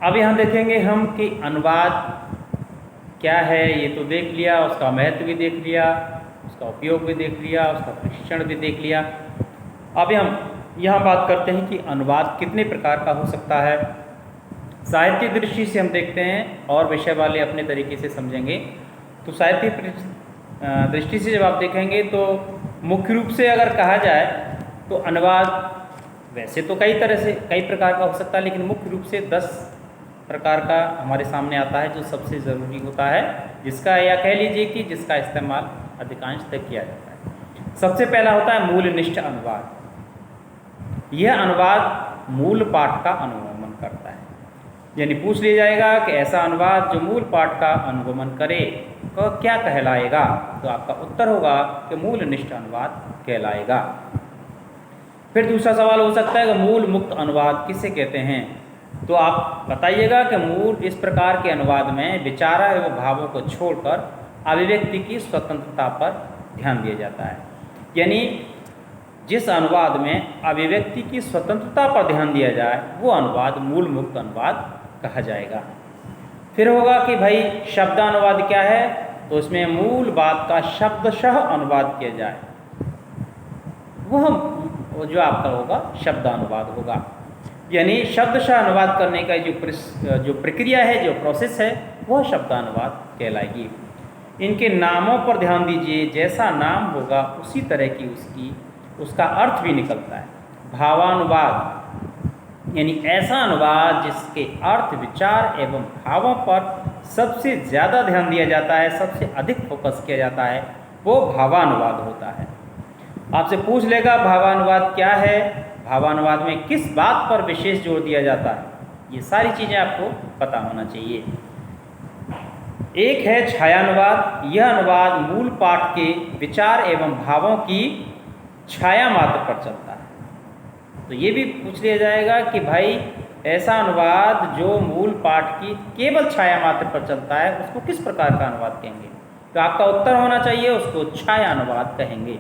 अब यहाँ देखेंगे हम कि अनुवाद क्या है। ये तो देख लिया, उसका महत्व भी देख लिया, उसका उपयोग भी देख लिया, उसका प्रशिक्षण भी देख लिया। अब हम यहाँ बात करते हैं कि अनुवाद कितने प्रकार का हो सकता है। साहित्य दृष्टि से हम देखते हैं और विषय वाले अपने तरीके से समझेंगे। तो साहित्य दृष्टि से जब आप देखेंगे तो मुख्य रूप से अगर कहा जाए तो अनुवाद वैसे तो कई तरह से कई प्रकार का हो सकता है, लेकिन मुख्य रूप से 10 प्रकार का हमारे सामने आता है जो सबसे ज़रूरी होता है, जिसका या कह लीजिए कि जिसका इस्तेमाल अधिकांश तक किया जाता है। सबसे पहला होता है मूलनिष्ठ अनुवाद। यह अनुवाद मूल पाठ का अनुगमन करता है, यानी पूछ लिया जाएगा कि ऐसा अनुवाद जो मूल पाठ का अनुगमन करे तो क्या कहलाएगा, तो आपका उत्तर होगा कि मूलनिष्ठ अनुवाद कहलाएगा। फिर दूसरा सवाल हो सकता है कि मूल मुक्त अनुवाद किसे कहते हैं। तो आप बताइएगा कि मूल इस प्रकार के अनुवाद में विचारा एवं भावों को छोड़कर अभिव्यक्ति की स्वतंत्रता पर ध्यान दिया जाता है, यानी जिस अनुवाद में अभिव्यक्ति की स्वतंत्रता पर ध्यान दिया जाए वो अनुवाद मूल मुक्त अनुवाद कहा जाएगा। फिर होगा कि भाई शब्दानुवाद क्या है, तो इसमें मूल बात का शब्दशः अनुवाद किया जाए, वो जो आपका होगा शब्दानुवाद होगा। यानी शब्दशः अनुवाद करने का जो प्रक्रिया है, जो प्रोसेस है, वह शब्दानुवाद कहलाएगी। इनके नामों पर ध्यान दीजिए, जैसा नाम होगा उसी तरह की उसका अर्थ भी निकलता है। भावानुवाद यानी ऐसा अनुवाद जिसके अर्थ, विचार एवं भावों पर सबसे ज़्यादा ध्यान दिया जाता है, सबसे अधिक फोकस किया जाता है, वो भावानुवाद होता है। आपसे पूछ लेगा भावानुवाद क्या है, भावानुवाद में किस बात पर विशेष जोर दिया जाता है, ये सारी चीज़ें आपको पता होना चाहिए। एक है छायानुवाद। यह अनुवाद मूल पाठ के विचार एवं भावों की छाया मात्र पर चलता है। तो ये भी पूछ लिया जाएगा कि भाई ऐसा अनुवाद जो मूल पाठ की केवल छाया मात्र पर चलता है उसको किस प्रकार का अनुवाद कहेंगे, तो आपका उत्तर होना चाहिए उसको छाया अनुवाद कहेंगे।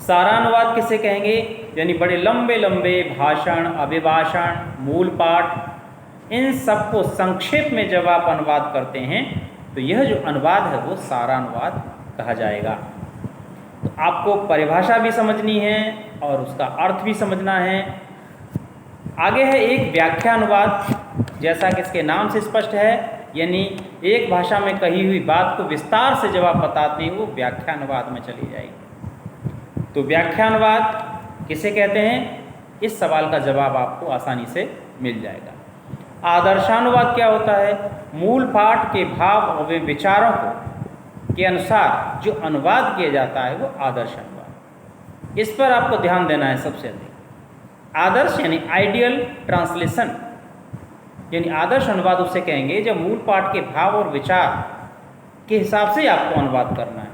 सारानुवाद किसे कहेंगे, यानी बड़े लंबे लंबे भाषण, अभिभाषण, मूल पाठ, इन सबको संक्षेप में जब आप अनुवाद करते हैं तो यह जो अनुवाद है वो सारानुवाद कहा जाएगा। तो आपको परिभाषा भी समझनी है और उसका अर्थ भी समझना है। आगे है एक व्याख्या अनुवाद, जैसा कि इसके नाम से स्पष्ट है, यानी एक भाषा में कही हुई बात को विस्तार से जब आप बताते हैं वो व्याख्या अनुवाद में चली जाएगी। तो व्याख्या अनुवाद किसे कहते हैं, इस सवाल का जवाब आपको आसानी से मिल जाएगा। आदर्शानुवाद क्या होता है, मूल पाठ के भाव और विचारों के अनुसार जो अनुवाद किया जाता है वो आदर्श अनुवाद। इस पर आपको ध्यान देना है सबसे अधिक। आदर्श यानी आइडियल ट्रांसलेशन, यानी आदर्श अनुवाद उसे कहेंगे जब मूल पाठ के भाव और विचार के हिसाब से आपको अनुवाद करना है।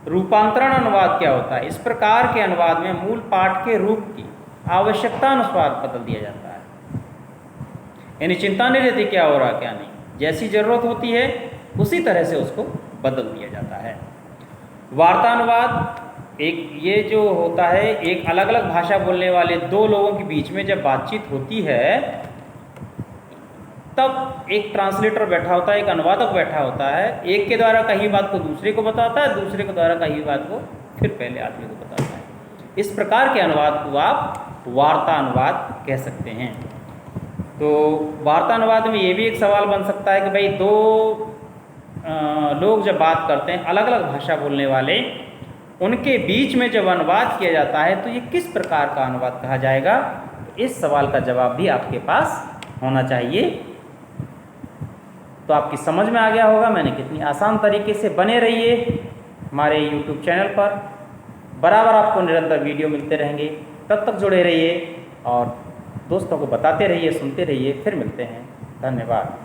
रूपांतरण अनुवाद क्या होता है, इस प्रकार के अनुवाद में मूल पाठ के रूप की आवश्यकता अनुसार बदल दिया जाता है, यानी चिंता नहीं रहती क्या हो रहा क्या नहीं, जैसी ज़रूरत होती है उसी तरह से उसको बदल दिया जाता है। वार्तानुवाद ये जो होता है, एक अलग अलग भाषा बोलने वाले दो लोगों के बीच में जब बातचीत होती है तब एक ट्रांसलेटर बैठा होता है, एक अनुवादक बैठा होता है, एक के द्वारा कही बात को दूसरे को बताता है, दूसरे के द्वारा कही बात को फिर पहले आदमी को बताता है। इस प्रकार के अनुवाद को आप वार्तानुवाद कह सकते हैं। तो वार्तानुवाद में ये भी एक सवाल बन सकता है कि भाई दो लोग जब बात करते हैं, अलग अलग भाषा बोलने वाले, उनके बीच में जब अनुवाद किया जाता है तो ये किस प्रकार का अनुवाद कहा जाएगा, तो इस सवाल का जवाब भी आपके पास होना चाहिए। तो आपकी समझ में आ गया होगा मैंने कितनी आसान तरीके से। बने रहिए हमारे YouTube चैनल पर, बराबर आपको निरंतर वीडियो मिलते रहेंगे, तब तक जुड़े रहिए और दोस्तों को बताते रहिए, सुनते रहिए। फिर मिलते हैं, धन्यवाद।